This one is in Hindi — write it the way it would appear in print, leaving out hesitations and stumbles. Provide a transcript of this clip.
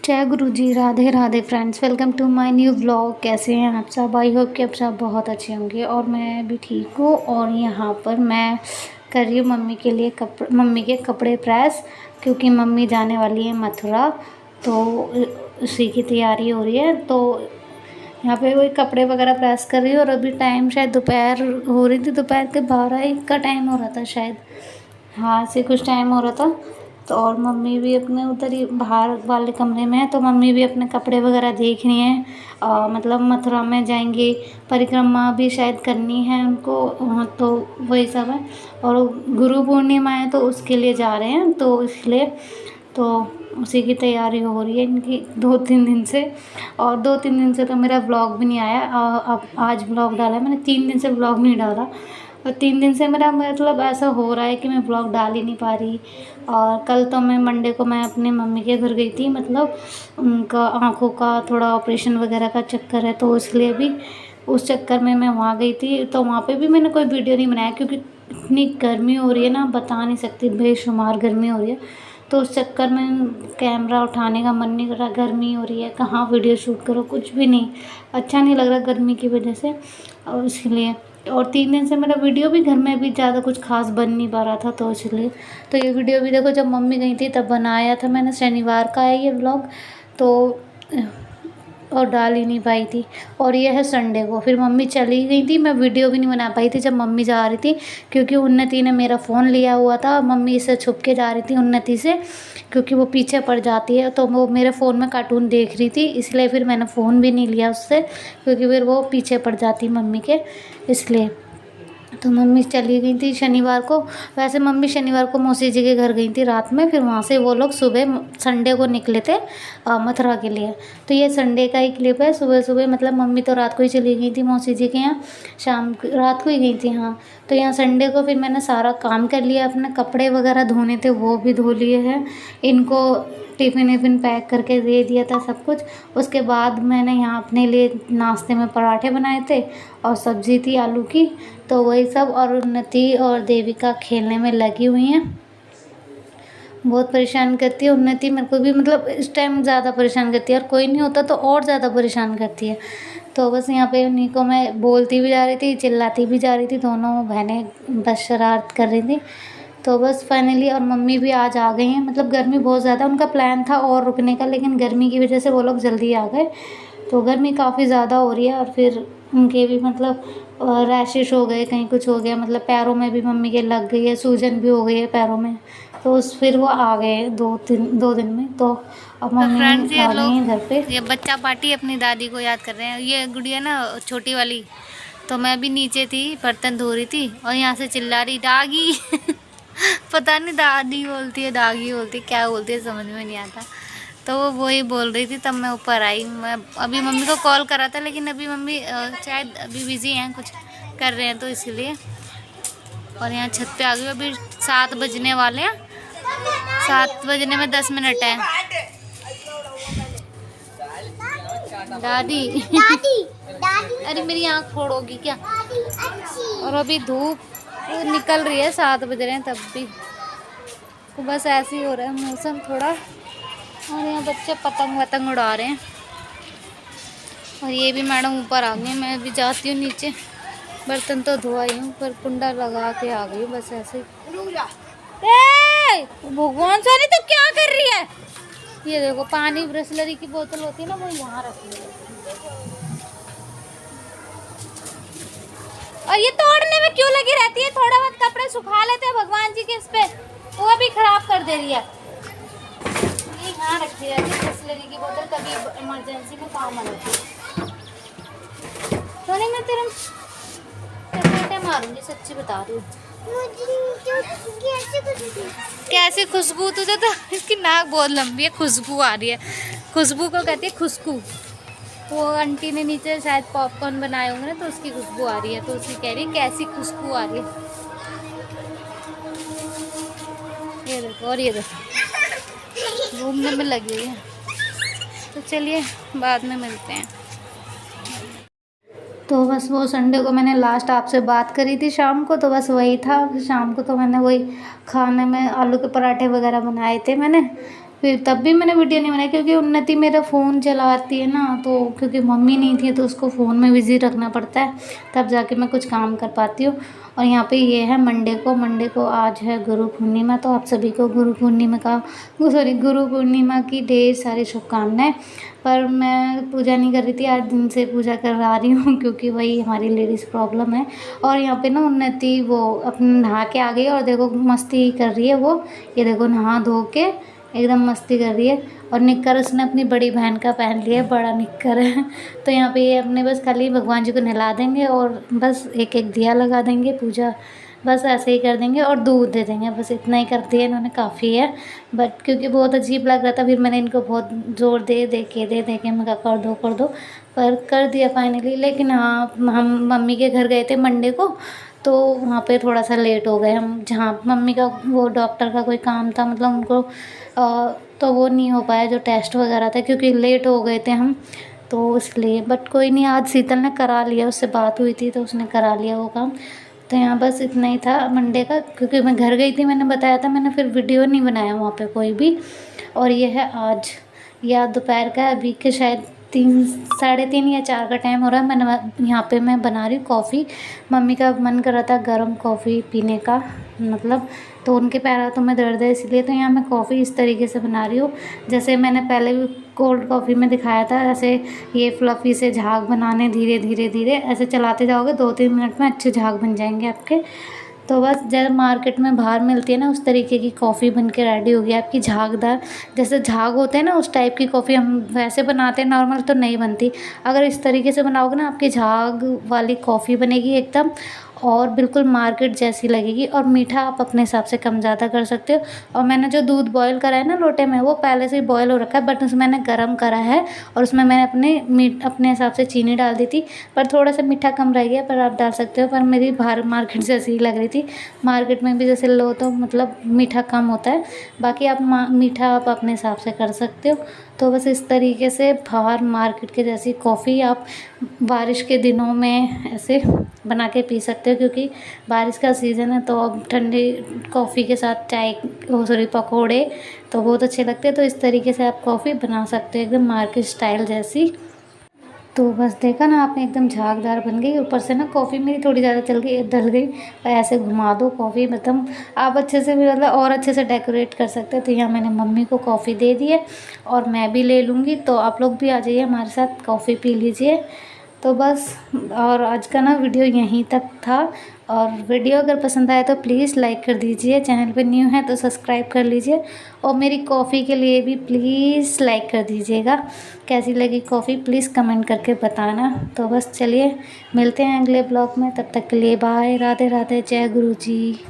जय गुरु जी, Radhe Radhe friends. Welcome to my new vlog. कैसे हैं आप सब? आई होप कि आप सब बहुत अच्छे होंगे और मैं भी ठीक हूँ। और यहाँ पर मैं कर रही हूँ मम्मी के लिए मम्मी के कपड़े प्रेस, क्योंकि मम्मी जाने वाली है मथुरा, तो उसी की तैयारी हो रही है। तो यहाँ पे वही कपड़े वगैरह प्रेस कर रही हूँ। और अभी टाइम शायद दोपहर हो रही थी, दोपहर के 12-1 का टाइम हो रहा था शायद, हाँ से कुछ टाइम हो रहा था। तो और मम्मी भी अपने उधर ही बाहर वाले कमरे में है, तो मम्मी भी अपने कपड़े वगैरह देख रही हैं। मतलब मथुरा में जाएंगे, परिक्रमा भी शायद करनी है उनको, तो वही सब है। और गुरु पूर्णिमा है तो उसके लिए जा रहे हैं, तो इसलिए तो उसी की तैयारी हो रही है इनकी 2-3 दिन से। और 2-3 दिन से तो मेरा व्लॉग भी नहीं आया। अब आज व्लॉग डाला है मैंने, 3 दिन से व्लॉग नहीं डाला। और 3 दिन से मेरा मतलब ऐसा हो रहा है कि मैं ब्लॉग डाल ही नहीं पा रही। और कल तो मैं मंडे को मैं अपने मम्मी के घर गई थी, मतलब उनका आँखों का थोड़ा ऑपरेशन वगैरह का चक्कर है, तो इसलिए भी उस चक्कर में मैं वहाँ गई थी। तो वहाँ पे भी मैंने कोई वीडियो नहीं बनाया, क्योंकि इतनी गर्मी हो रही है ना, बता नहीं सकती, बेशुमार गर्मी हो रही है। तो उस चक्कर में कैमरा उठाने का मन नहीं कर रहा, गर्मी हो रही है, कहाँ वीडियो शूट करो, कुछ भी नहीं अच्छा नहीं लग रहा गर्मी की वजह से, और इसलिए। और 3 दिन से मेरा वीडियो भी घर में भी ज़्यादा कुछ खास बन नहीं पा रहा था, तो इसलिए। तो ये वीडियो भी देखो, जब मम्मी गई थी तब बनाया था मैंने, शनिवार का है ये व्लॉग, तो और डाल ही नहीं पाई थी। और ये है संडे को, फिर मम्मी चली गई थी, मैं वीडियो भी नहीं बना पाई थी जब मम्मी जा रही थी, क्योंकि उन्नति ने मेरा फ़ोन लिया हुआ था। मम्मी से छुप के जा रही थी उन्नति से, क्योंकि वो पीछे पड़ जाती है, तो वो मेरे फ़ोन में कार्टून देख रही थी, इसलिए फिर मैंने फ़ोन भी नहीं लिया उससे, क्योंकि फिर वो पीछे पड़ जाती मम्मी के, इसलिए। तो मम्मी चली गई थी शनिवार को। वैसे मम्मी शनिवार को मौसी जी के घर गई थी रात में, फिर वहाँ से वो लोग सुबह संडे को निकले थे मथुरा के लिए। तो ये संडे का ही क्लिप है। सुबह सुबह मतलब मम्मी तो रात को ही चली गई थी मौसी जी के यहाँ, रात को ही गई थी, हाँ। तो यहाँ संडे को फिर मैंने सारा काम कर लिया, अपने कपड़े वगैरह धोने थे वो भी धो लिए हैं, इनको टिफ़िन विफ़िन पैक करके दे दिया था सब कुछ। उसके बाद मैंने यहाँ अपने लिए नाश्ते में पराठे बनाए थे और सब्ज़ी थी आलू की, तो वही सब। और उन्नति और देविका खेलने में लगी हुई हैं, बहुत परेशान करती है उन्नति मेरे को भी, मतलब इस टाइम ज़्यादा परेशान करती है, और कोई नहीं होता तो और ज़्यादा परेशान करती है। तो बस यहाँ पे उन्हीं को मैं बोलती भी जा रही थी, चिल्लाती भी जा रही थी, दोनों बहनें बस शरारत कर रही थी। तो बस फाइनली, और मम्मी भी आज आ गई हैं, मतलब गर्मी बहुत ज़्यादा, उनका प्लान था और रुकने का, लेकिन गर्मी की वजह से वो लोग जल्दी आ गए। तो गर्मी काफ़ी ज़्यादा हो रही है, और फिर उनके भी मतलब रैशेस हो गए, कहीं कुछ हो गया, मतलब पैरों में भी मम्मी के लग गई है, सूजन भी हो गई है पैरों में। तो फिर वो आ गए 2 दिन में। तो अब मम्मी आ गई हैं घर पे। ये बच्चा पार्टी अपनी दादी को याद कर रहे हैं। ये गुड़िया ना छोटी वाली, तो मैं भी नीचे थी, बर्तन धो रही थी, और यहाँ से चिल्ला रही डागी पता नहीं दादी बोलती है, दागी बोलती है, क्या बोलती है समझ में नहीं आता। तो वो वही बोल रही थी, तब मैं ऊपर आई। मैं अभी मम्मी को कॉल करा था, लेकिन अभी मम्मी शायद अभी बिज़ी हैं, कुछ कर रहे हैं, तो इसलिए। और यहाँ छत पे आ गई, अभी 7 बजने वाले हैं, 7 बजने में 10 मिनट है। दादी दादी दादी अरे मेरी आँख फोड़ोगी क्या? और अभी धूप निकल रही है, 7 बज रहे हैं तब भी, तो बस ऐसे ही हो रहा है मौसम थोड़ा। और यहाँ बच्चे पतंग वतंग उड़ा रहे हैं। और ये भी मैडम ऊपर आ गई, मैं भी जाती हूँ नीचे, बर्तन तो धो आई हूँ, पर कुंडा लगा के आ गई बस ऐसे। भगवान सानी तो क्या कर रही है? ये देखो, पानी ब्रिसलरी की बोतल होती है ना, वो यहाँ रखी है। और ये तोड़ने में क्यों लगी रहती है? थोड़ा बहुत कपड़े सुखा लेते हैं भगवान जी के इस पे, वो भी खराब कर दे रही है। ये यहाँ रखी रहती है ब्रिसलरी की बोतल, कभी इमरजेंसी में काम आ जाती है। तो नहीं, मैं तेरे चपेटे मारूंगी, सच्ची बता रही हूँ। कैसे खुशबू? तुझे तो इसकी नाक बहुत लंबी है, खुशबू आ रही है। खुशबू को कहती है खुशबू। वो आंटी ने नीचे शायद पॉपकॉर्न बनाए होंगे ना, तो उसकी खुशबू आ रही है, तो उसकी कह रही है कैसी खुशबू आ रही है। ये देखो, और ये देखो घूमने में लगी हुई है। तो चलिए बाद में मिलते हैं। तो बस वो संडे को मैंने लास्ट आपसे बात करी थी शाम को, तो बस वही था। शाम को तो मैंने वही खाने में आलू के पराठे वगैरह बनाए थे मैंने, फिर तब भी मैंने वीडियो नहीं बनाई क्योंकि उन्नति मेरा फ़ोन चलाती है ना, तो क्योंकि मम्मी नहीं थी तो उसको फ़ोन में बिज़ी रखना पड़ता है, तब जाके मैं कुछ काम कर पाती हूँ। और यहाँ पे ये है मंडे को आज है गुरु पूर्णिमा, तो आप सभी को गुरु पूर्णिमा की ढेर सारी शुभकामनाएं। पर मैं पूजा नहीं कर रही थी, आज दिन से पूजा करवा रही हूँ क्योंकि वही हमारी लेडीज़ प्रॉब्लम है। और यहाँ पे ना उन्नति वो अपने नहा के आ गई और देखो मस्ती कर रही है वो, ये देखो नहा धो के एकदम मस्ती कर रही है। और निक्कर उसने अपनी बड़ी बहन का पहन लिया है, बड़ा निक्कर है। तो यहाँ पे ये अपने बस खाली भगवान जी को नहला देंगे और बस एक एक दिया लगा देंगे, पूजा बस ऐसे ही कर देंगे और दूध दे देंगे, बस इतना ही कर दिया इन्होंने, काफ़ी है। बट क्योंकि बहुत अजीब लग रहा था, फिर मैंने इनको बहुत ज़ोर दे दे के मैं कहा कर दो, पर कर दिया फाइनली। लेकिन हाँ, हम मम्मी के घर गए थे मंडे को, तो वहाँ पे थोड़ा सा लेट हो गए हम, जहाँ मम्मी का वो डॉक्टर का कोई काम था, मतलब उनको तो वो नहीं हो पाया जो टेस्ट वगैरह था, क्योंकि लेट हो गए थे हम, तो इसलिए। बट कोई नहीं, आज शीतल ने करा लिया, उससे बात हुई थी तो उसने करा लिया वो काम। तो यहाँ बस इतना ही था मंडे का, क्योंकि मैं घर गई थी, मैंने बताया था, मैंने फिर वीडियो नहीं बनाया वहाँ पे कोई भी। और ये है आज, या दोपहर का अभी के शायद 3, 3:30 या 4 का टाइम हो रहा है। मैंने यहाँ पे मैं बना रही हूँ कॉफ़ी, मम्मी का मन कर रहा था गर्म कॉफ़ी पीने का, मतलब तो उनके पैरों में दर्द है इसलिए। तो यहाँ मैं कॉफ़ी इस तरीके से बना रही हूँ, जैसे मैंने पहले भी कोल्ड कॉफ़ी में दिखाया था, ऐसे ये फ्लफ़ी से झाग बनाने, धीरे धीरे धीरे ऐसे चलाते जाओगे, 2-3 मिनट में अच्छे झाग बन जाएंगे आपके। तो बस जैसे मार्केट में बाहर मिलती है ना, उस तरीके की कॉफ़ी बन के रेडी होगी आपकी, झागदार, जैसे झाग होते हैं ना उस टाइप की कॉफ़ी। हम वैसे बनाते हैं नॉर्मल तो नहीं बनती, अगर इस तरीके से बनाओगे ना आपकी झाग वाली कॉफ़ी बनेगी एकदम, और बिल्कुल मार्केट जैसी लगेगी। और मीठा आप अपने हिसाब से कम ज़्यादा कर सकते हो। और मैंने जो दूध बॉयल करा है ना लोटे में, वो पहले से ही बॉयल हो रखा है, बट उसमें मैंने गर्म करा है और उसमें मैंने अपने हिसाब से चीनी डाल दी थी, पर थोड़ा सा मीठा कम रह गया, पर आप डाल सकते हो। पर मेरी बाहर मार्केट जैसी ही लग रही थी, मार्केट में भी जैसे लो तो मतलब मीठा कम होता है, बाकी आप मीठा आप अपने हिसाब से कर सकते हो। तो बस इस तरीके से बाहर मार्केट के जैसी कॉफ़ी आप बारिश के दिनों में ऐसे बना के पी सकते हो, क्योंकि बारिश का सीज़न है, तो अब ठंडी कॉफ़ी के साथ चाय, पकोड़े तो बहुत अच्छे लगते हैं। तो इस तरीके से आप कॉफ़ी बना सकते हो एकदम मार्केट स्टाइल जैसी। तो बस देखा ना आपने, एकदम झागदार बन गई। ऊपर से ना कॉफ़ी मेरी थोड़ी ज़्यादा डल गई, और ऐसे घुमा दो कॉफ़ी, मतलब आप अच्छे से भी मतलब और अच्छे से डेकोरेट कर सकते हैं। तो यहाँ मैंने मम्मी को कॉफ़ी दे दी है और मैं भी ले लूँगी, तो आप लोग भी आ जाइए हमारे साथ, कॉफ़ी पी लीजिए। तो बस, और आज का ना वीडियो यहीं तक था। और वीडियो अगर पसंद आए तो प्लीज़ लाइक कर दीजिए, चैनल पे न्यू है तो सब्सक्राइब कर लीजिए, और मेरी कॉफ़ी के लिए भी प्लीज़ लाइक कर दीजिएगा। कैसी लगी कॉफ़ी प्लीज़ कमेंट करके बताना। तो बस चलिए, मिलते हैं अगले ब्लॉग में, तब तक के लिए बाय, राधे राधे, जय गुरु जी।